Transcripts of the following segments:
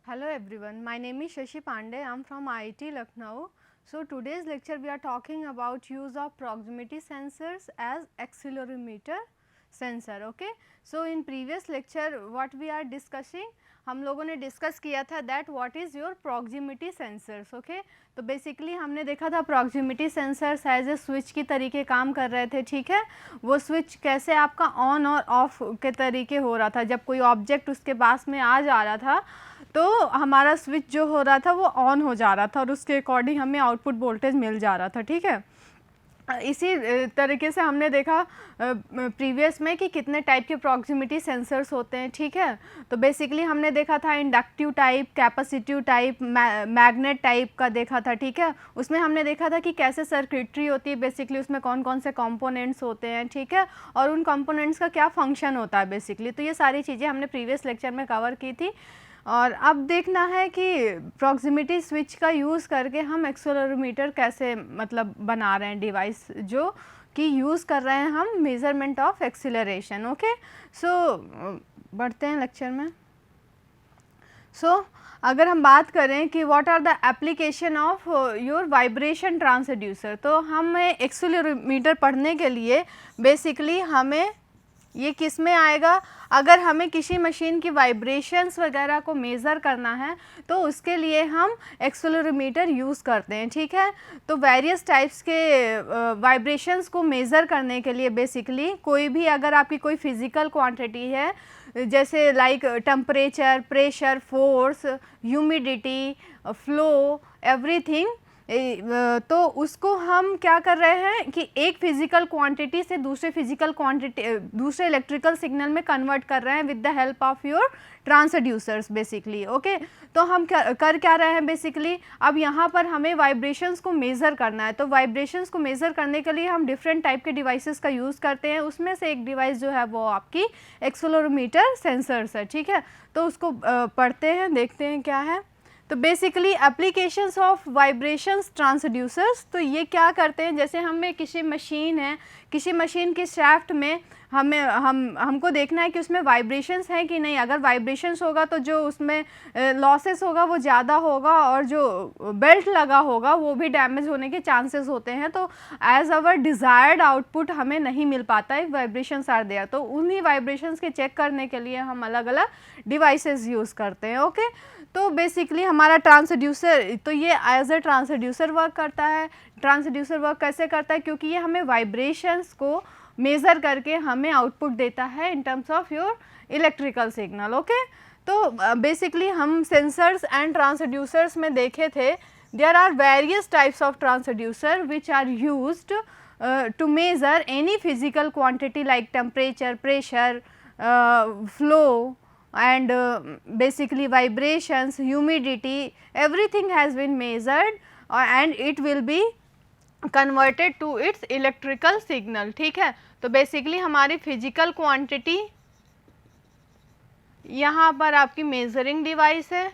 Hello everyone, my name is Shashi Pandey. I am from IIT Lucknow. So today's lecture we are talking about use of proximity sensors as accelerometer sensor. Okay. So in previous lecture what we are discussing, हम लोगों ने discuss किया था that what is your proximity sensors. Okay. तो basically हमने देखा था proximity sensors as a switch की तरीके काम कर रहे थे. ठीक है. वो स्विच कैसे आपका ऑन और ऑफ के तरीके हो रहा था. जब कोई ऑब्जेक्ट उसके पास में आ जा रहा था तो हमारा स्विच जो हो रहा था वो ऑन हो जा रहा था और उसके अकॉर्डिंग हमें आउटपुट वोल्टेज मिल जा रहा था. ठीक है. इसी तरीके से हमने देखा प्रीवियस में कि कितने टाइप के प्रॉक्सिमिटी सेंसर्स होते हैं. ठीक है. तो बेसिकली हमने देखा था inductive type, capacitive type, magnet type का देखा था. ठीक है. उसमें हमने देखा था कि कैसे सर्किटरी होती है, बेसिकली उसमें कौन कौन से कंपोनेंट्स होते हैं. ठीक है. और उन कंपोनेंट्स का क्या फंक्शन होता है बेसिकली. तो ये सारी चीज़ें हमने प्रीवियस लेक्चर में कवर की थी. और अब देखना है कि प्रॉक्सिमिटी स्विच का यूज़ करके हम एक्सेलेरोमीटर कैसे मतलब बना रहे हैं डिवाइस जो कि यूज़ कर रहे हैं हम measurement of acceleration. Okay. So बढ़ते हैं लेक्चर में. अगर हम बात करें कि what are the application of your vibration transducer, तो हमें एक्सेलेरोमीटर पढ़ने के लिए बेसिकली हमें ये किस में आएगा. अगर हमें किसी मशीन की वाइब्रेशंस वगैरह को मेज़र करना है तो उसके लिए हम एक्सेलेरोमीटर यूज़ करते हैं. ठीक है. तो वेरियस टाइप्स के वाइब्रेशंस को मेज़र करने के लिए बेसिकली कोई भी अगर आपकी कोई फिज़िकल क्वांटिटी है जैसे like temperature, pressure, force, humidity, flow, everything, तो उसको हम क्या कर रहे हैं कि एक फिजिकल क्वांटिटी से दूसरे फिजिकल क्वांटिटी दूसरे इलेक्ट्रिकल सिग्नल में कन्वर्ट कर रहे हैं with the help of your transducers basically. Okay. तो हम क्या रहे हैं बेसिकली, अब यहाँ पर हमें वाइब्रेशंस को मेज़र करना है. तो वाइब्रेशंस को मेज़र करने के लिए हम डिफरेंट टाइप के डिवाइसेस का यूज़ करते हैं. उसमें से एक डिवाइस जो है वो आपकी एक्सेलेरोमीटर सेंसर्स है. ठीक है. तो उसको पढ़ते हैं, देखते हैं क्या है. तो basically applications of vibrations transducers, तो ये क्या करते हैं, जैसे हमें किसी मशीन के शाफ्ट में हमको देखना है कि उसमें वाइब्रेशंस हैं कि नहीं. अगर वाइब्रेशंस होगा तो जो उसमें लॉसेस होगा वो ज़्यादा होगा और जो बेल्ट लगा होगा वो भी डैमेज होने के चांसेस होते हैं. तो एज अवर डिज़ायर्ड आउटपुट हमें नहीं मिल पाता है वाइब्रेशंस आर देयर. तो उन्हीं वाइब्रेशंस के चेक करने के लिए हम अलग अलग डिवाइसेस यूज़ करते हैं. ओके. तो बेसिकली हमारा ट्रांसड्यूसर, तो ये एज ए ट्रांसड्यूसर वर्क करता है. ट्रांसड्यूसर वर्क कैसे करता है, क्योंकि ये हमें वाइब्रेशंस को मेज़र करके हमें आउटपुट देता है in terms of your electrical signal. Okay. तो बेसिकली हम सेंसर्स एंड ट्रांसड्यूसर्स में देखे थे there are various types of transducer which are used to measure any physical quantity like temperature, pressure, flow, and basically vibrations, humidity, everything has been measured and it will be converted to its electrical signal. ठीक है. तो basically हमारी physical quantity यहाँ पर आपकी measuring device है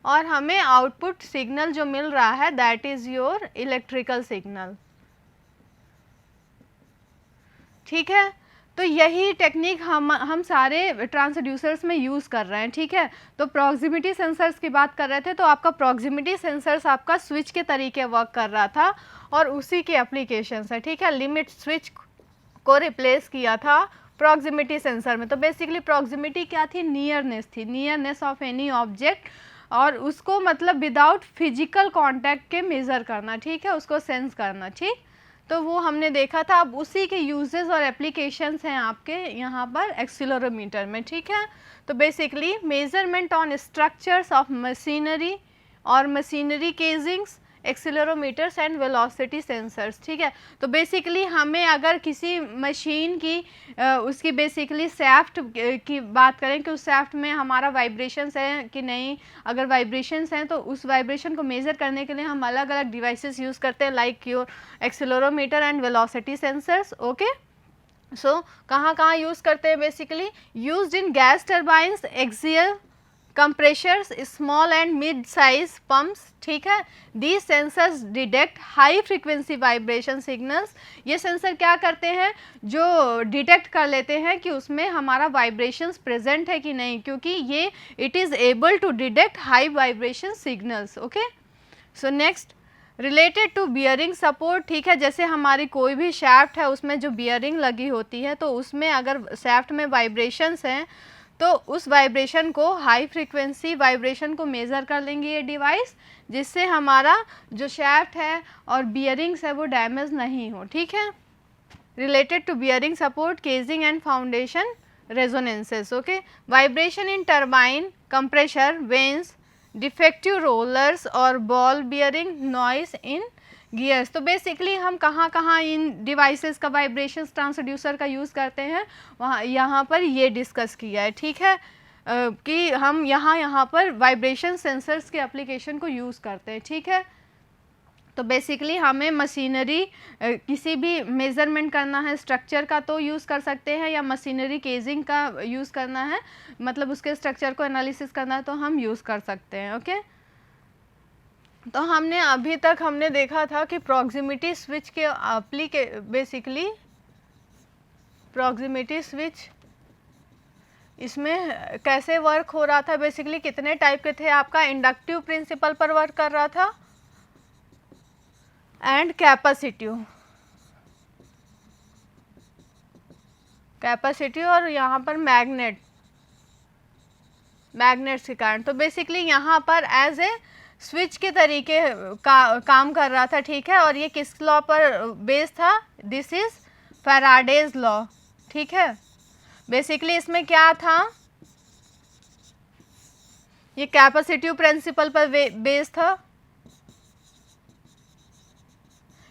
और हमें आउटपुट सिग्नल जो मिल रहा है that is your electrical signal. ठीक है. तो यही टेक्निक हम सारे ट्रांसड्यूसर्स में यूज़ कर रहे हैं. ठीक है. तो प्रॉक्सिमिटी सेंसर्स की बात कर रहे थे, तो आपका प्रॉक्सिमिटी सेंसर्स आपका स्विच के तरीके वर्क कर रहा था और उसी के एप्लीकेशंस है. ठीक है. लिमिट स्विच को रिप्लेस किया था प्रॉक्सिमिटी सेंसर में. तो बेसिकली प्रॉक्सिमिटी क्या थी, नियरनेस थी, नियरनेस ऑफ एनी ऑब्जेक्ट, और उसको मतलब विदाउट फिजिकल कॉन्टैक्ट के मेज़र करना. ठीक है. उसको सेंस करना. ठीक. तो वो हमने देखा था. अब उसी के यूजेस और एप्लीकेशंस हैं आपके यहाँ पर एक्सेलेरोमीटर में. ठीक है. तो basically measurement on structures of machinery और मशीनरी केजिंग्स, एक्सेलेरोमीटर्स एंड वेलोसिटी सेंसर्स. ठीक है. तो बेसिकली हमें अगर किसी मशीन की उसकी बेसिकली सैफ्ट की बात करें कि उस सैफ्ट में हमारा वाइब्रेशंस है कि नहीं, अगर वाइब्रेशंस हैं तो उस वाइब्रेशन को मेज़र करने के लिए हम अलग अलग डिवाइसेस यूज़ करते हैं like your accelerometer and velocity sensors. Okay. So कहाँ यूज़ करते हैं, basically used in gas turbines, axial compressors, small and mid size pumps, ठीक है। These sensors detect high frequency vibration signals. ये सेंसर क्या करते हैं, जो डिटेक्ट कर लेते हैं कि उसमें हमारा वाइब्रेशंस प्रेजेंट है कि नहीं, क्योंकि ये it is able to detect high vibration signals. Okay, so next related to bearing support, ठीक है। जैसे हमारी कोई भी शैफ्ट है उसमें जो बियरिंग लगी होती है, तो उसमें अगर शैफ्ट में वाइब्रेशंस हैं तो उस वाइब्रेशन को, हाई फ्रीक्वेंसी वाइब्रेशन को मेज़र कर लेंगे ये डिवाइस, जिससे हमारा जो शैफ्ट है और बियरिंग्स है वो डैमेज नहीं हो, ठीक है। Related to bearing support, casing and foundation resonances. Okay, vibration in turbine, compressor, vanes, defective rollers और ball bearing, noise in gears. तो बेसिकली हम कहाँ कहाँ इन डिवाइसेस का, वाइब्रेशंस ट्रांसड्यूसर का यूज़ करते हैं, वहाँ यहाँ पर ये डिस्कस किया है, ठीक है। कि हम यहाँ पर वाइब्रेशन सेंसर्स के एप्लीकेशन को यूज़ करते हैं, ठीक है। तो बेसिकली हमें मशीनरी किसी भी मेज़रमेंट करना है स्ट्रक्चर का तो यूज़ कर सकते हैं, या मशीनरी केजिंग का यूज़ करना है, मतलब उसके स्ट्रक्चर को एनालिसिस करना है तो हम यूज़ कर सकते हैं। ओके, तो हमने अभी तक हमने देखा था कि प्रॉक्सिमिटी स्विच के बेसिकली प्रॉक्सिमिटी स्विच इसमें कैसे वर्क हो रहा था, बेसिकली कितने टाइप के थे, आपका इंडक्टिव प्रिंसिपल पर वर्क कर रहा था एंड कैपेसिटिव और यहाँ पर मैग्नेट्स के कारण। तो बेसिकली यहाँ पर एज ए स्विच के तरीके काम कर रहा था, ठीक है। और ये किस लॉ पर बेस था, दिस इज फैराडेज लॉ, ठीक है। बेसिकली इसमें क्या था, ये कैपेसिटिव प्रिंसिपल पर बेस था।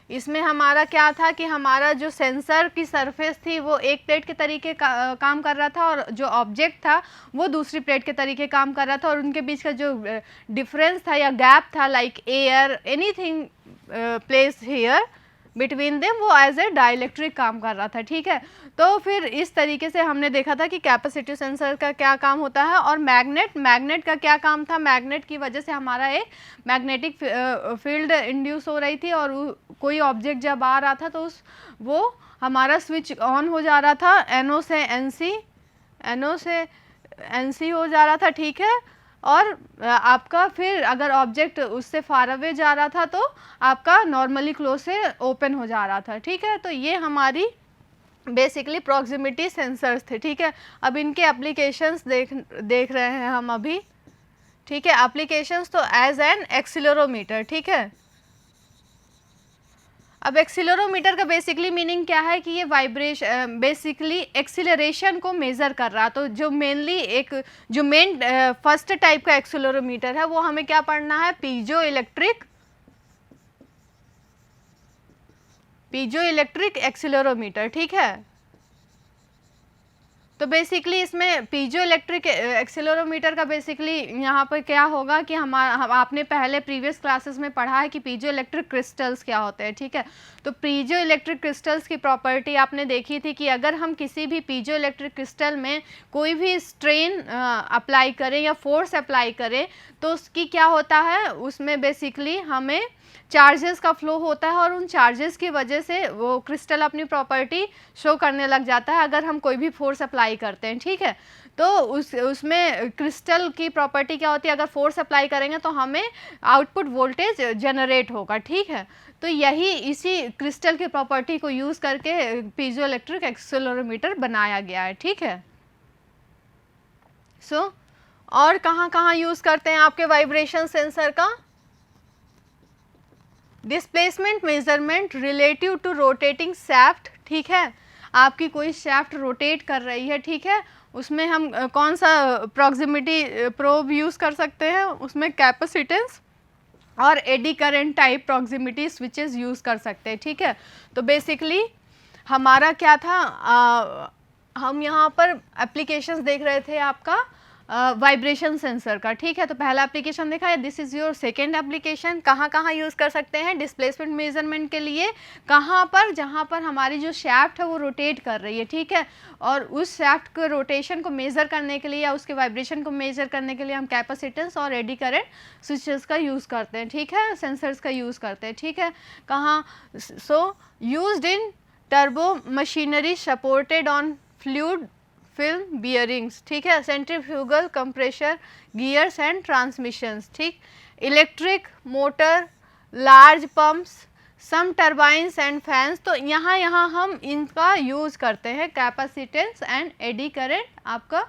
इसमें हमारा क्या था कि हमारा जो सेंसर की सरफेस थी वो एक प्लेट के तरीके काम कर रहा था, और जो ऑब्जेक्ट था वो दूसरी प्लेट के तरीके काम कर रहा था, और उनके बीच का जो डिफरेंस था या गैप था, like air anything place here between them, वो एज ए डाइलेक्ट्रिक काम कर रहा था, ठीक है। तो फिर इस तरीके से हमने देखा था कि कैपेसिटिव सेंसर का क्या काम होता है, और मैग्नेट का क्या काम था। मैग्नेट की वजह से हमारा एक मैग्नेटिक फील्ड इंड्यूस हो रही थी, और कोई ऑब्जेक्ट जब आ रहा था तो वो हमारा स्विच ऑन हो जा रहा था, NO से NC हो जा रहा था, ठीक है। और आपका फिर अगर ऑब्जेक्ट उससे फार अवे जा रहा था तो आपका नॉर्मली क्लोज से ओपन हो जा रहा था, ठीक है। तो ये हमारी बेसिकली प्रॉक्सिमिटी सेंसर्स थे, ठीक है। अब इनके एप्लीकेशंस देख रहे हैं हम अभी, ठीक है। एप्लीकेशंस तो एज एन एक्सीलरोमीटर, ठीक है। अब एक्सीलरोमीटर का बेसिकली मीनिंग क्या है कि ये वाइब्रेशन बेसिकली एक्सीलरेशन को मेज़र कर रहा। तो जो मेन फर्स्ट टाइप का एक्सीलरोमीटर है वो हमें क्या पढ़ना है, पीजो इलेक्ट्रिक एक्सीलरोमीटर, ठीक है। तो बेसिकली इसमें पीजो इलेक्ट्रिक एक्सीलरोमीटर का बेसिकली यहाँ पर क्या होगा कि आपने पहले प्रीवियस क्लासेस में पढ़ा है कि पीजो इलेक्ट्रिक क्रिस्टल्स क्या होते हैं, ठीक है। तो पीजो इलेक्ट्रिक क्रिस्टल्स की प्रॉपर्टी आपने देखी थी कि अगर हम किसी भी पीजो इलेक्ट्रिक क्रिस्टल में कोई भी स्ट्रेन अप्लाई करें या फोर्स अप्लाई करें तो उसकी क्या होता है, उसमें बेसिकली हमें चार्जेस का फ्लो होता है, और उन चार्जेस की वजह से वो क्रिस्टल अपनी प्रॉपर्टी शो करने लग जाता है अगर हम कोई भी फोर्स अप्लाई करते हैं, ठीक है। तो उसमें क्रिस्टल की प्रॉपर्टी क्या होती है, अगर फोर्स अप्लाई करेंगे तो हमें आउटपुट वोल्टेज जनरेट होगा, ठीक है। तो इसी क्रिस्टल की प्रॉपर्टी को यूज़ करके पीजो इलेक्ट्रिक एक्सीलरोमीटर बनाया गया है, ठीक है। सो और कहाँ कहाँ यूज़ करते हैं आपके वाइब्रेशन सेंसर का, displacement measurement relative to rotating shaft, ठीक है। आपकी कोई शैफ्ट रोटेट कर रही है, ठीक है, उसमें हम कौन सा प्रॉक्सिमिटी प्रोब यूज़ कर सकते हैं, उसमें कैपेसिटेंस और eddy current type proximity switches use कर सकते हैं, ठीक है। तो बेसिकली हमारा क्या था, हम यहाँ पर एप्लीकेशंस देख रहे थे आपका वाइब्रेशन सेंसर का, ठीक है। तो पहला एप्लीकेशन देखा है, this is your second application. कहाँ कहाँ यूज़ कर सकते हैं डिस्प्लेसमेंट मेजरमेंट के लिए? कहाँ पर? जहाँ पर हमारी जो शैफ्ट है वो रोटेट कर रही है, ठीक है, और उस शैफ्ट के रोटेशन को मेज़र करने के लिए या उसके वाइब्रेशन को मेज़र करने के लिए हम कैपेसिटेंस और एडी करंट स्विचेस का यूज़ करते हैं, ठीक है, सेंसर्स का यूज़ करते हैं, ठीक है। कहाँ? So used in turbo machinery supported on fluid film bearings, ठीक है, centrifugal compressor gears and transmissions, ठीक, electric motor, large pumps, some turbines and fans. तो यहाँ हम इनका यूज़ करते हैं कैपेसिटेंस एंड एडी करंट, आपका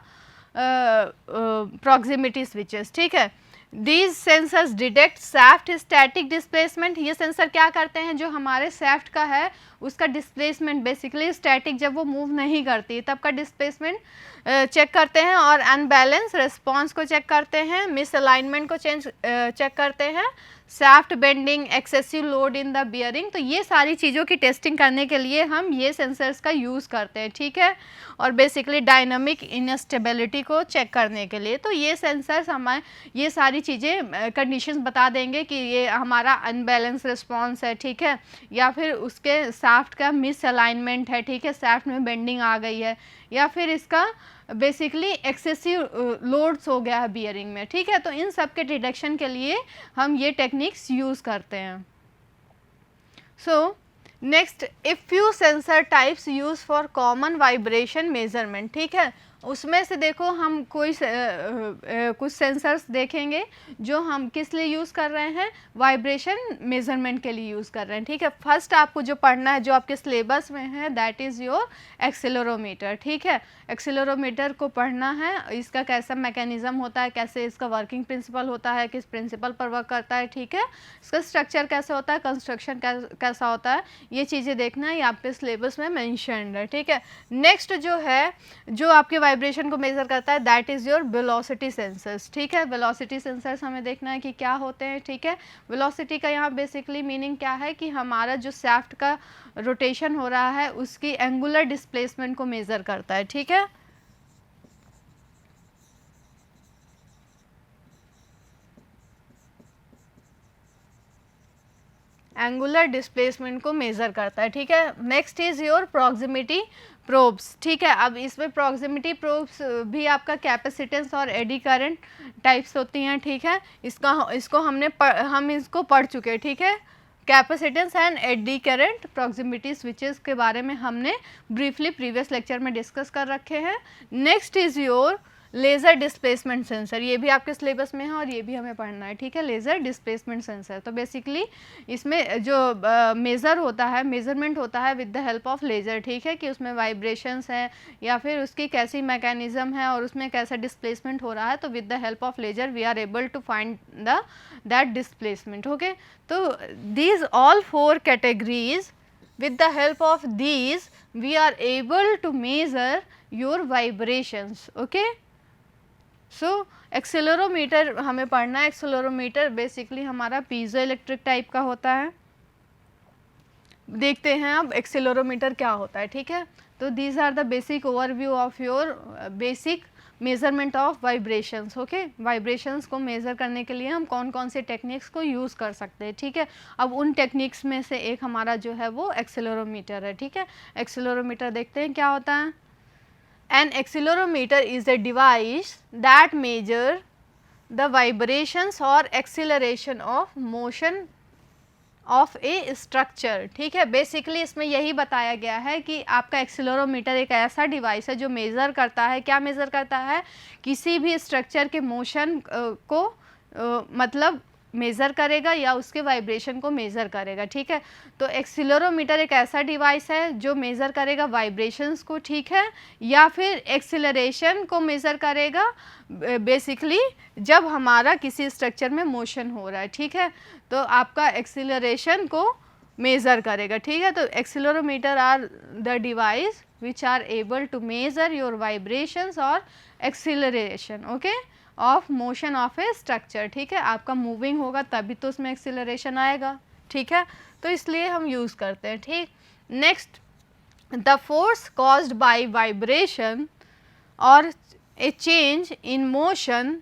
प्रॉक्सिमिटी स्विचेस, ठीक है। These sensors detect shaft static displacement. ये सेंसर क्या करते हैं, जो हमारे सैफ्ट का है उसका डिस्प्लेसमेंट, बेसिकली स्टैटिक जब वो मूव नहीं करती तब का डिस्प्लेसमेंट चेक करते हैं, और अनबैलेंस रिस्पॉन्स को चेक करते हैं, मिस अलाइनमेंट को चेक करते हैं, shaft bending, excessive load in the bearing. तो ये सारी चीज़ों की टेस्टिंग करने के लिए हम ये सेंसर्स का यूज़ करते हैं, ठीक है, और बेसिकली डायनामिक इनस्टेबिलिटी को चेक करने के लिए। तो ये सेंसर्स हमें ये सारी चीज़ें कंडीशंस बता देंगे कि ये हमारा अनबैलेंस रिस्पॉन्स है, ठीक है, या फिर उसके सैफ्ट का मिस अलाइनमेंट है, ठीक है, सैफ्ट में बेंडिंग आ गई है, या फिर इसका बेसिकली एक्सेसिव लोड्स हो गया है बियरिंग में, ठीक है। तो इन सब के डिटेक्शन के लिए हम ये टेक्निक्स यूज़ करते हैं। So next, if few sensor types use for common vibration measurement, ठीक है, उसमें से देखो हम कोई कुछ सेंसर्स देखेंगे जो हम किस लिए यूज़ कर रहे हैं, वाइब्रेशन मेजरमेंट के लिए यूज़ कर रहे हैं, ठीक है। फर्स्ट आपको जो पढ़ना है, जो आपके सिलेबस में है, दैट इज़ योर एक्सेलेरोमीटर, ठीक है। एक्सेलेरोमीटर को पढ़ना है, इसका कैसा मैकेनिज़्म होता है, कैसे इसका वर्किंग प्रिंसिपल होता है, किस प्रिंसिपल पर वर्क करता है, ठीक है, इसका स्ट्रक्चर कैसे होता है, कंस्ट्रक्शन कैसा होता है, ये चीज़ें देखना है, ये आपके सिलेबस में मेंशन्ड है, ठीक है। नेक्स्ट जो है, जो आपके वाइब्रेशन को मेज़र करता है, that is your velocity sensors, ठीक है। वेलोसिटी सेंसर्स हमें देखना है कि क्या होते हैं, ठीक है। वेलोसिटी का यहाँ बेसिकली मीनिंग क्या है कि हमारा जो सैफ्ट का रोटेशन हो रहा है उसकी एंगुलर डिस्प्लेसमेंट को मेज़र करता है, ठीक है। एंगुलर डिस्प्लेसमेंट को मेज़र करता है, ठीक है। Next is your proximity probes, ठीक है। अब इसमें प्रॉक्सिमिटी प्रोब्स भी आपका कैपेसिटेंस और एडी करंट टाइप्स होती हैं, ठीक है। इसको हम इसको पढ़ चुके हैं, ठीक है। Capacitance and eddy current proximity switches के बारे में हमने ब्रीफली प्रीवियस लेक्चर में डिस्कस कर रखे हैं। Next is your laser displacement sensor, ये भी आपके सिलेबस में है और ये भी हमें पढ़ना है, ठीक है। लेज़र डिस्प्लेसमेंट सेंसर, तो बेसिकली इसमें जो मेज़र होता है, मेज़रमेंट होता है with the help of laser, ठीक है, कि उसमें वाइब्रेशंस हैं या फिर उसकी कैसी मैकेनिज़्म है और उसमें कैसा डिस्प्लेसमेंट हो रहा है। तो with the help of laser we are able to find that displacement, okay. तो these all 4 categories, with the help of these we are able to measure your vibrations, okay। So accelerometer हमें पढ़ना है। Accelerometer basically हमारा piezo electric type का होता है। देखते हैं अब एक्सेलेरोमीटर क्या होता है, ठीक है। तो these are the basic overview of your basic measurement of vibrations, okay. Vibrations को मेज़र करने के लिए हम कौन कौन से टेक्निक्स को यूज़ कर सकते हैं, ठीक है। अब उन टेक्निक्स में से एक हमारा जो है वो एक्सेलेरोमीटर है, ठीक है। एक्सेलेरोमीटर देखते हैं क्या होता है। An accelerometer is a device that measure the vibrations or acceleration of motion of a structure, ठीक है। बेसिकली इसमें यही बताया गया है कि आपका एक्सेलेरोमीटर एक ऐसा डिवाइस है जो मेज़र करता है, क्या मेज़र करता है, किसी भी स्ट्रक्चर के मोशन को मतलब मेज़र करेगा या उसके वाइब्रेशन को मेज़र करेगा, ठीक है। तो एक्सीलरोमीटर एक ऐसा डिवाइस है जो मेज़र करेगा वाइब्रेशंस को, ठीक है, या फिर एक्सीलरेशन को मेज़र करेगा बेसिकली जब हमारा किसी स्ट्रक्चर में मोशन हो रहा है, ठीक है। तो आपका एक्सीलरेशन को मेज़र करेगा, ठीक है। तो accelerometer are the device which are able to measure your vibrations और acceleration, okay, of motion of a structure, ठीक है। आपका मूविंग होगा तभी तो उसमें एक्सीलरेशन आएगा, ठीक है। तो इसलिए हम यूज़ करते हैं, ठीक। Next, the force caused by vibration और a change in motion,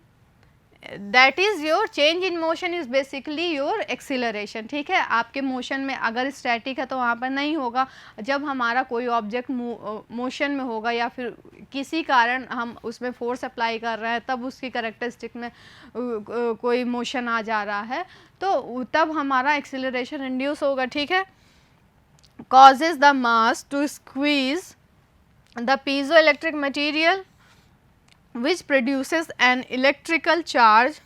that is your change in motion is basically your acceleration. ठीक है, आपके मोशन में अगर स्टैटिक है तो वहाँ पर नहीं होगा, जब हमारा कोई ऑब्जेक्ट मोशन में होगा या फिर किसी कारण हम उसमें फोर्स अप्लाई कर रहे हैं तब उसकी कैरेक्टरिस्टिक में कोई मोशन आ जा रहा है तो तब हमारा एक्सीलरेशन इंड्यूस होगा। ठीक है, causes the mass to squeeze the piezoelectric material which produces an electrical charge।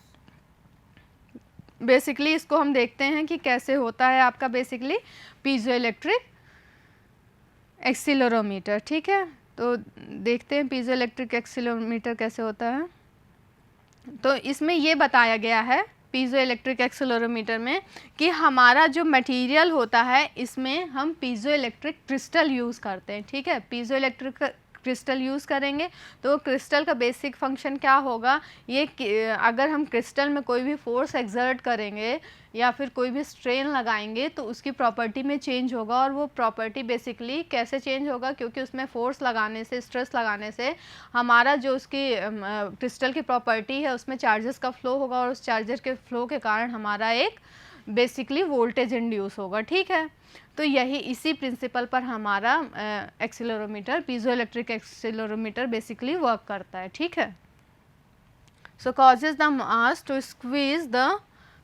Basically इसको हम देखते हैं कि कैसे होता है आपका बेसिकली पीजोइलेक्ट्रिक एक्सीलरोमीटर। ठीक है, तो देखते हैं पीजोइलेक्ट्रिक एक्सीलरोमीटर कैसे होता है। तो इसमें ये बताया गया है पीजो इलेक्ट्रिक एक्सेलरोमीटर में कि हमारा जो मटेरियल होता है इसमें हम पीजो इलेक्ट्रिक क्रिस्टल यूज़ करते हैं। ठीक है, पीजो इलेक्ट्रिक क्रिस्टल यूज़ करेंगे तो क्रिस्टल का बेसिक फंक्शन क्या होगा, ये अगर हम क्रिस्टल में कोई भी फोर्स एक्सर्ट करेंगे या फिर कोई भी स्ट्रेन लगाएंगे तो उसकी प्रॉपर्टी में चेंज होगा। और वो प्रॉपर्टी बेसिकली कैसे चेंज होगा, क्योंकि उसमें फोर्स लगाने से, स्ट्रेस लगाने से हमारा जो उसकी क्रिस्टल की प्रॉपर्टी है उसमें चार्जेस का फ्लो होगा और उस चार्जेस के फ्लो के कारण हमारा एक बेसिकली वोल्टेज इंड्यूस होगा। ठीक है, तो यही इसी प्रिंसिपल पर हमारा accelerometer, piezo electric accelerometer basically work करता है। ठीक है, so causes the mass to squeeze the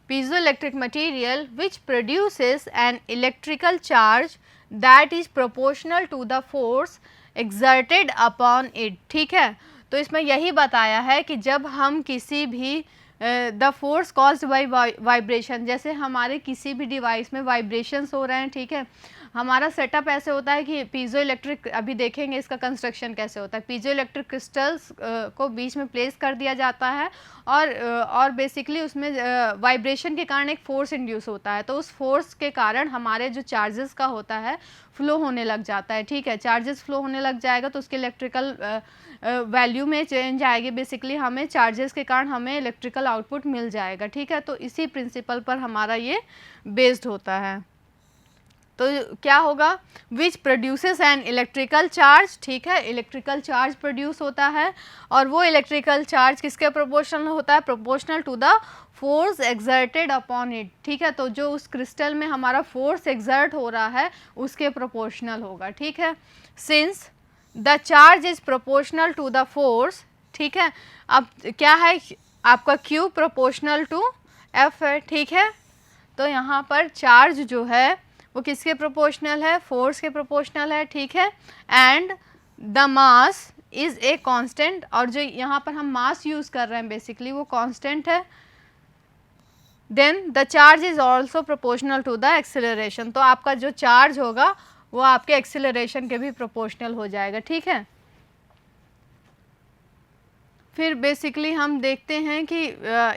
piezoelectric material which produces an electrical charge that is proportional to the force exerted upon it। ठीक है, तो इसमें यही बताया है कि जब हम किसी भी the force caused by vibration, जैसे हमारे किसी भी डिवाइस में वाइब्रेशंस हो रहे हैं। ठीक है, हमारा सेटअप ऐसे होता है कि पीजो इलेक्ट्रिक, अभी देखेंगे इसका कंस्ट्रक्शन कैसे होता है। पीजो इलेक्ट्रिक क्रिस्टल्स को बीच में प्लेस कर दिया जाता है और बेसिकली उसमें वाइब्रेशन के कारण एक फोर्स इंड्यूस होता है, तो उस फोर्स के कारण हमारे जो चार्जेस का होता है फ्लो होने लग जाता है। ठीक है, चार्जेस फ्लो होने लग जाएगा तो उसके इलेक्ट्रिकल वैल्यू में चेंज आएगी, बेसिकली हमें चार्जेस के कारण हमें इलेक्ट्रिकल आउटपुट मिल जाएगा। ठीक है, तो इसी प्रिंसिपल पर हमारा ये बेस्ड होता है। तो क्या होगा, which produces an electrical charge. ठीक है, इलेक्ट्रिकल चार्ज प्रोड्यूस होता है और वो इलेक्ट्रिकल चार्ज किसके प्रोपोर्शनल होता है, proportional to the force exerted upon it. ठीक है, तो जो उस क्रिस्टल में हमारा फोर्स एक्सर्ट हो रहा है उसके प्रोपोर्शनल होगा। ठीक है, since the charge is proportional to the force. ठीक है, अब क्या है आपका Q प्रोपोर्शनल टू F है। ठीक है, तो यहाँ पर चार्ज जो है वो किसके प्रोपोर्शनल है, फोर्स के प्रोपोर्शनल है। ठीक है, and the mass is a constant, और जो यहाँ पर हम मास यूज़ कर रहे हैं बेसिकली वो कांस्टेंट है। Then the charge is also proportional to the acceleration, तो आपका जो चार्ज होगा वो आपके एक्सेलरेशन के भी प्रोपोर्शनल हो जाएगा। ठीक है, फिर बेसिकली हम देखते हैं कि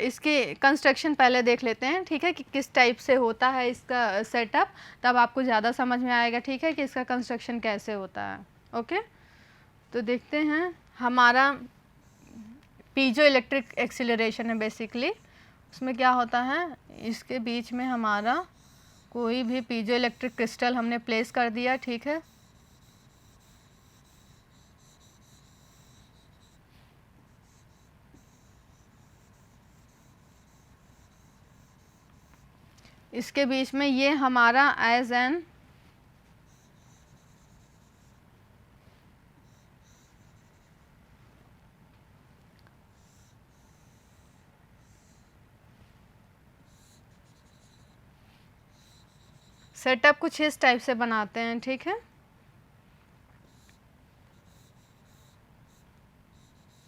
इसके कंस्ट्रक्शन पहले देख लेते हैं। ठीक है, कि किस टाइप से होता है इसका सेटअप, तब आपको ज़्यादा समझ में आएगा। ठीक है, कि इसका कंस्ट्रक्शन कैसे होता है। ओके, तो देखते हैं हमारा पीजो इलेक्ट्रिक एक्सीलरेशन है बेसिकली, उसमें क्या होता है, इसके बीच में हमारा कोई भी पीजो इलेक्ट्रिक क्रिस्टल हमने प्लेस कर दिया। ठीक है, इसके बीच में ये हमारा एज एन सेटअप कुछ इस टाइप से बनाते हैं। ठीक है,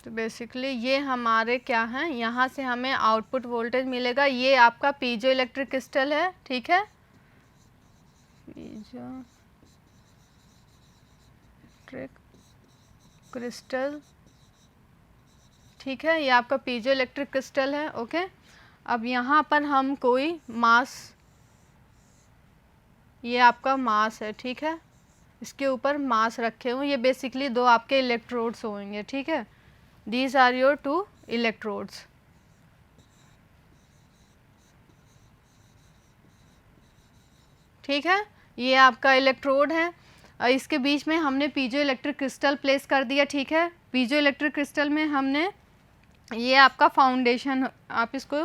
तो बेसिकली ये हमारे क्या हैं, यहाँ से हमें आउटपुट वोल्टेज मिलेगा। ये आपका पीजो इलेक्ट्रिक क्रिस्टल है। ठीक है, पीजो इलेक्ट्रिक क्रिस्टल। ठीक है, ये आपका पीजो इलेक्ट्रिक क्रिस्टल है। ओके, अब यहाँ पर हम कोई मास, ये आपका मास है। ठीक है, इसके ऊपर मास रखे हुए, ये बेसिकली दो आपके इलेक्ट्रोड्स होंगे। ठीक है, these are your two electrodes। ठीक है, ये आपका इलेक्ट्रोड है और इसके बीच में हमने पीजो इलेक्ट्रिक क्रिस्टल प्लेस कर दिया। ठीक है, पीजो इलेक्ट्रिक क्रिस्टल में हमने ये आपका फाउंडेशन, आप इसको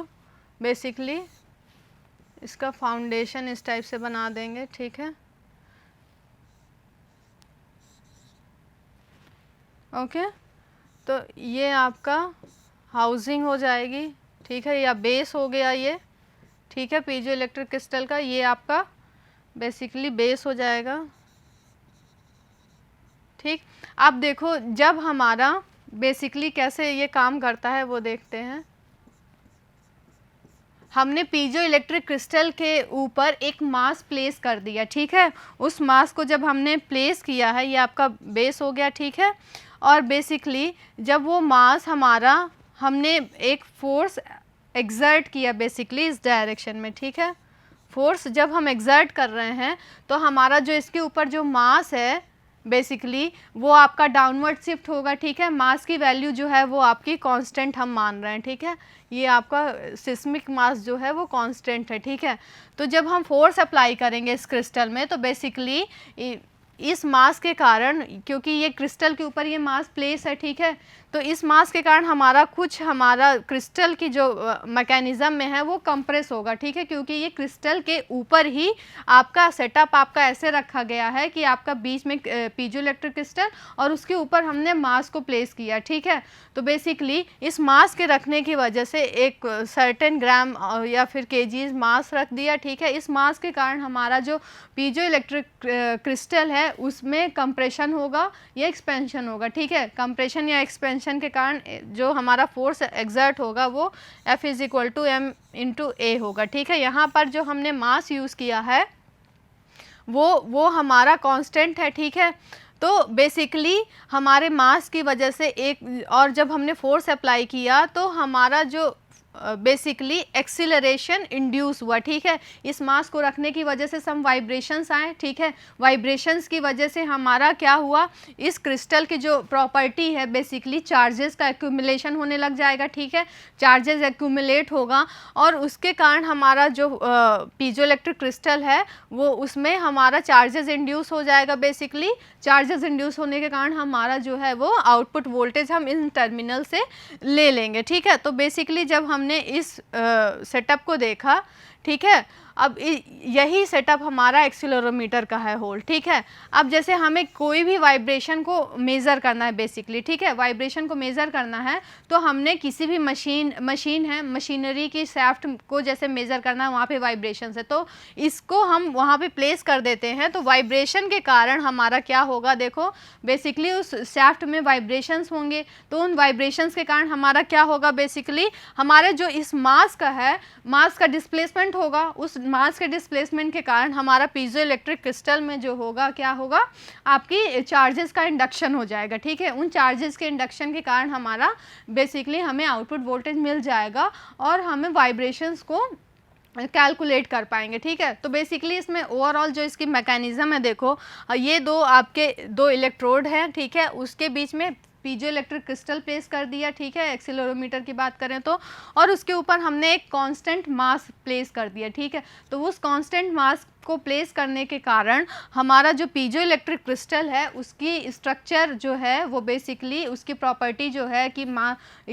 बेसिकली इसका फाउंडेशन इस टाइप से बना देंगे, ठीक है। ओके, तो ये आपका हाउसिंग हो जाएगी, ठीक है, या बेस हो गया ये, ठीक है, पीजो इलेक्ट्रिक क्रिस्टल का ये आपका बेसिकली बेस हो जाएगा, ठीक। अब देखो जब हमारा बेसिकली कैसे ये काम करता है वो देखते हैं। हमने पीजो इलेक्ट्रिक क्रिस्टल के ऊपर एक मास प्लेस कर दिया, ठीक है। उस मास को जब हमने प्लेस किया है, ये आपका बेस हो गया, ठीक है। और बेसिकली जब वो मास हमारा, हमने एक फोर्स एक्सर्ट किया बेसिकली इस डायरेक्शन में, ठीक है। फोर्स जब हम एक्सर्ट कर रहे हैं तो हमारा जो इसके ऊपर जो मास है बेसिकली वो आपका डाउनवर्ड शिफ्ट होगा, ठीक है। मास की वैल्यू जो है वो आपकी कांस्टेंट हम मान रहे हैं, ठीक है। ये आपका सिस्मिक मास जो है वो कांस्टेंट है, ठीक है। तो जब हम फोर्स अप्लाई करेंगे इस क्रिस्टल में तो बेसिकली इस मास के कारण, क्योंकि ये क्रिस्टल के ऊपर ये मास प्लेस है, ठीक है, तो इस मास के कारण हमारा क्रिस्टल की जो मैकेनिज़्म में है वो कंप्रेस होगा, ठीक है, क्योंकि ये क्रिस्टल के ऊपर ही आपका सेटअप आपका ऐसे रखा गया है कि आपका बीच में पीजो इलेक्ट्रिक क्रिस्टल और उसके ऊपर हमने मास को प्लेस किया, ठीक है। तो बेसिकली इस मास के रखने की वजह से एक सर्टेन ग्राम या फिर केजीज मास रख दिया, ठीक है। इस मास के कारण हमारा जो पीजो इलेक्ट्रिक क्रिस्टल है उसमें कंप्रेशन होगा या एक्सपेंशन होगा, ठीक है। कंप्रेशन या एक्सपेंशन के कारण जो हमारा फोर्स एक्सर्ट होगा वो F = m/a होगा, ठीक है। यहाँ पर जो हमने मास यूज़ किया है वो हमारा कांस्टेंट है, ठीक है। तो बेसिकली हमारे मास की वजह से एक, और जब हमने फोर्स अप्लाई किया तो हमारा जो बेसिकली एक्सीलरेशन इंड्यूस हुआ, ठीक है। इस मास को रखने की वजह से सम वाइब्रेशंस आए, ठीक है। वाइब्रेशंस की वजह से हमारा क्या हुआ, इस क्रिस्टल की जो प्रॉपर्टी है बेसिकली चार्जेस का एक्यूमुलेशन होने लग जाएगा, ठीक है। चार्जेस एक्यूमुलेट होगा और उसके कारण हमारा जो पीजो इलेक्ट्रिक क्रिस्टल है वो उसमें हमारा चार्जेस इंड्यूस हो जाएगा। बेसिकली चार्जेस इंड्यूस होने के कारण हमारा जो है वो आउटपुट वोल्टेज हम इन टर्मिनल से ले लेंगे, ठीक है। तो बेसिकली जब हमने इस सेटअप को देखा, ठीक है, अब यही सेटअप हमारा एक्सीलरोमीटर का है होल, ठीक है। अब जैसे हमें कोई भी वाइब्रेशन को मेज़र करना है बेसिकली, ठीक है, वाइब्रेशन को मेज़र करना है तो हमने किसी भी मशीनरी की शाफ्ट को जैसे मेज़र करना है, वहाँ पे वाइब्रेशन है तो इसको हम वहाँ पे प्लेस कर देते हैं, तो वाइब्रेशन के कारण हमारा क्या होगा, देखो बेसिकली उस शाफ्ट में वाइब्रेशंस होंगे, तो उन वाइब्रेशंस के कारण हमारा क्या होगा, बेसिकली हमारे जो इस मास का है, मास का डिस्प्लेसमेंट होगा, उस मास के डिस्प्लेसमेंट के कारण हमारा पीजो इलेक्ट्रिक क्रिस्टल में जो होगा क्या होगा, आपकी चार्जेस का इंडक्शन हो जाएगा, ठीक है। उन चार्जेस के इंडक्शन के कारण हमारा बेसिकली हमें आउटपुट वोल्टेज मिल जाएगा और हमें वाइब्रेशंस को कैलकुलेट कर पाएंगे, ठीक है। तो बेसिकली इसमें ओवरऑल जो इसकी मैकेनिज़्म है, देखो ये दो इलेक्ट्रोड हैं, ठीक है, उसके बीच में पीजो इलेक्ट्रिक क्रिस्टल प्लेस कर दिया, ठीक है, एक्सीलरोमीटर की बात करें तो, और उसके ऊपर हमने एक कांस्टेंट मास प्लेस कर दिया, ठीक है। तो उस कांस्टेंट मास को प्लेस करने के कारण हमारा जो पीजो इलेक्ट्रिक क्रिस्टल है उसकी स्ट्रक्चर जो है वो बेसिकली उसकी प्रॉपर्टी जो है कि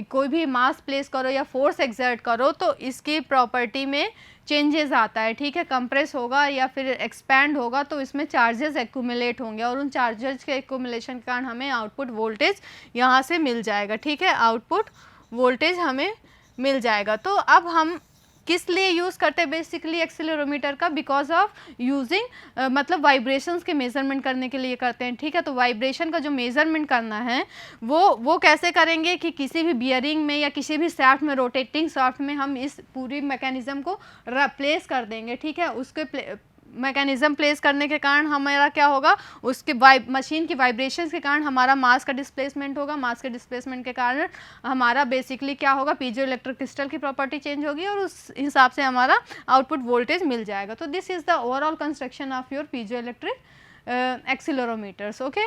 कोई भी मास प्लेस करो या फोर्स एक्सर्ट करो तो इसकी प्रॉपर्टी में चेंजेस आता है, ठीक है। कंप्रेस होगा या फिर एक्सपैंड होगा तो इसमें चार्जेस एक्यूमुलेट होंगे और उन चार्जेस के एक्यूमुलेशन के कारण हमें आउटपुट वोल्टेज यहाँ से मिल जाएगा, ठीक है, आउटपुट वोल्टेज हमें मिल जाएगा। तो अब हम किस लिए यूज़ करते हैं बेसिकली एक्सीलरोमीटर का, बिकॉज ऑफ यूजिंग मतलब वाइब्रेशंस के मेजरमेंट करने के लिए करते हैं, ठीक है। तो वाइब्रेशन का जो मेजरमेंट करना है वो कैसे करेंगे कि किसी भी बियरिंग में या किसी भी शाफ्ट में, रोटेटिंग शाफ्ट में हम इस पूरी मैकेनिज्म को प्लेस कर देंगे, ठीक है। उसके मैकेनिज्म प्लेस करने के कारण हमारा क्या होगा, उसके मशीन की वाइब्रेशंस के कारण हमारा मास का डिस्प्लेसमेंट होगा, मास के डिस्प्लेसमेंट के कारण हमारा बेसिकली क्या होगा, पीजो इलेक्ट्रिक क्रिस्टल की प्रॉपर्टी चेंज होगी और उस हिसाब से हमारा आउटपुट वोल्टेज मिल जाएगा। तो this is the overall construction of your piezo electric accelerometers, okay.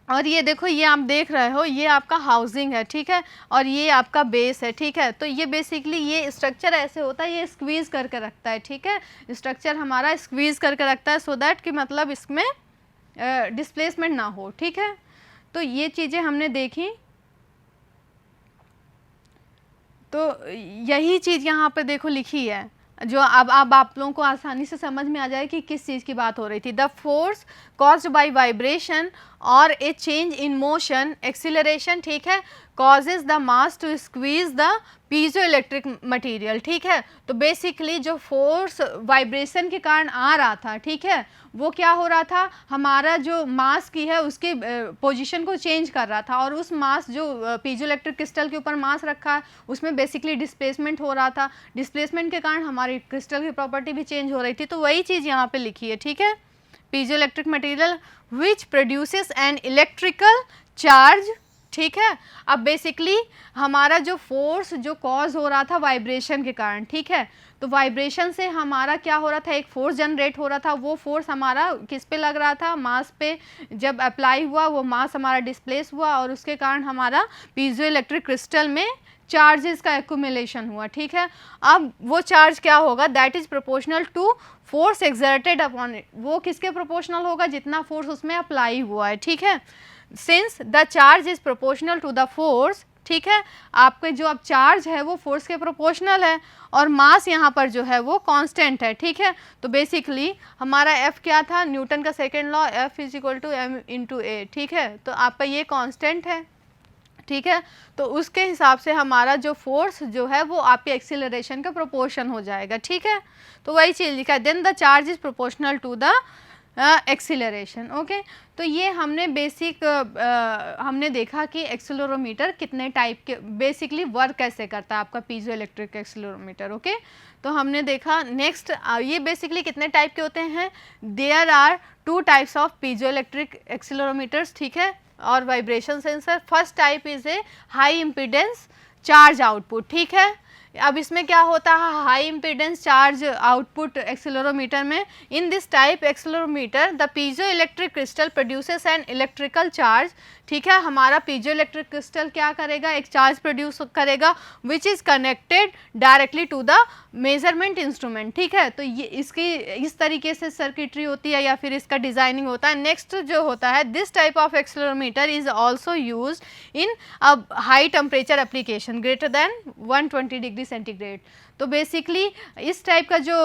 और ये देखो, ये आप देख रहे हो, ये आपका हाउसिंग है, ठीक है, और ये आपका बेस है, ठीक है। तो ये बेसिकली ये स्ट्रक्चर ऐसे होता है, ये स्क्वीज़ करके रखता है, ठीक है। स्ट्रक्चर हमारा स्क्वीज़ करके रखता है सो दैट कि मतलब इसमें डिस्प्लेसमेंट ना हो, ठीक है। तो ये चीज़ें हमने देखी, तो यही चीज़ यहाँ पे देखो लिखी है, जो अब आप लोगों को आसानी से समझ में आ जाए कि किस चीज़ की बात हो रही थी। The force caused by vibration और a change in motion acceleration, ठीक है, causes the mass to squeeze the piezo electric material, ठीक है। तो बेसिकली जो फोर्स वाइब्रेशन के कारण आ रहा था, ठीक है, वो क्या हो रहा था, हमारा जो मास की है उसकी पोजीशन को चेंज कर रहा था, और उस मास जो पीजो इलेक्ट्रिक क्रिस्टल के ऊपर मास रखा है उसमें बेसिकली डिस्प्लेसमेंट हो रहा था। डिस्प्लेसमेंट के कारण हमारी क्रिस्टल की प्रॉपर्टी भी चेंज हो रही थी। तो वही चीज़ यहाँ पे लिखी है, ठीक है, piezo electric material which produces an electrical charge, ठीक है। अब बेसिकली हमारा जो फोर्स जो कॉज हो रहा था वाइब्रेशन के कारण, ठीक है, तो वाइब्रेशन से हमारा क्या हो रहा था, एक फोर्स जनरेट हो रहा था, वो फोर्स हमारा किस पे लग रहा था, मास पे। जब अप्लाई हुआ वो मास हमारा डिस्प्लेस हुआ और उसके कारण हमारा पीजो इलेक्ट्रिक क्रिस्टल में चार्जेस का एक्यूमुलेशन हुआ, ठीक है। अब वो चार्ज क्या होगा, that is proportional to force exerted upon it, वो किसके प्रोपोर्शनल होगा, जितना फोर्स उसमें अप्लाई हुआ है, ठीक है। Since the charge is proportional to the force, ठीक है, आपके जो अब चार्ज है वो फोर्स के प्रोपोर्शनल है और मास यहाँ पर जो है वो कांस्टेंट है, ठीक है। तो बेसिकली हमारा F क्या था, न्यूटन का second law, F is equal to m into a, ठीक है। तो आपका ये कांस्टेंट है, ठीक है। तो उसके हिसाब से हमारा जो फोर्स जो है वो आपके एक्सीलरेशन का प्रोपोर्शन हो जाएगा, ठीक है। तो वही चीज़ लिखा है, then the charge is proportional to the acceleration, okay. तो ये हमने बेसिक हमने देखा कि एक्सीलरोमीटर कितने टाइप के बेसिकली वर्क कैसे करता है, आपका पीजो इलेक्ट्रिक एक्सीलरोमीटर, ओके। तो हमने देखा नेक्स्ट ये बेसिकली कितने टाइप के होते हैं, there are 2 types of piezo electric accelerometers, ठीक है, और vibration sensor. First type is a high impedance charge output, ठीक है। अब इसमें क्या होता है, high impedance charge output accelerometer में, in this type accelerometer the piezo electric crystal produces an electrical charge, ठीक है। हमारा पीजो इलेक्ट्रिक क्रिस्टल क्या करेगा, एक चार्ज प्रोड्यूस करेगा which is connected directly to the measurement instrument, ठीक है। तो ये इसकी इस तरीके से सर्किटरी होती है या फिर इसका डिज़ाइनिंग होता है। नेक्स्ट जो होता है, this type of accelerometer is also use in high temperature application greater than 120 degree centigrade. तो बेसिकली इस टाइप का जो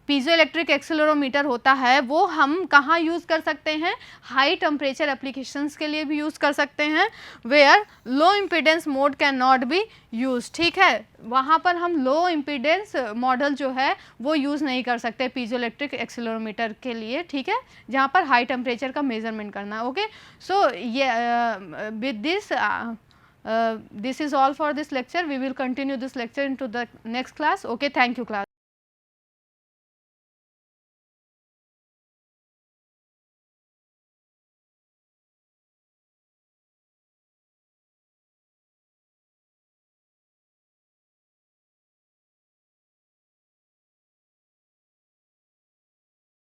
पीजो इलेक्ट्रिक एक्सीलरोमीटर होता है वो हम कहाँ यूज़ कर सकते हैं, हाई टेम्परेचर एप्लीकेशंस के लिए भी यूज़ कर सकते हैं, where low impedance mode can not be use, ठीक है। वहाँ पर हम लो इम्पीडेंस मॉडल जो है वो यूज़ नहीं कर सकते पीजो इलेक्ट्रिक एक्सीलरोमीटर के लिए, ठीक है, जहाँ पर हाई टेम्परेचर का मेजरमेंट करना है, ओके। सो ये with this is all for this lecture. We will continue this lecture into the next class. Okay, thank you class.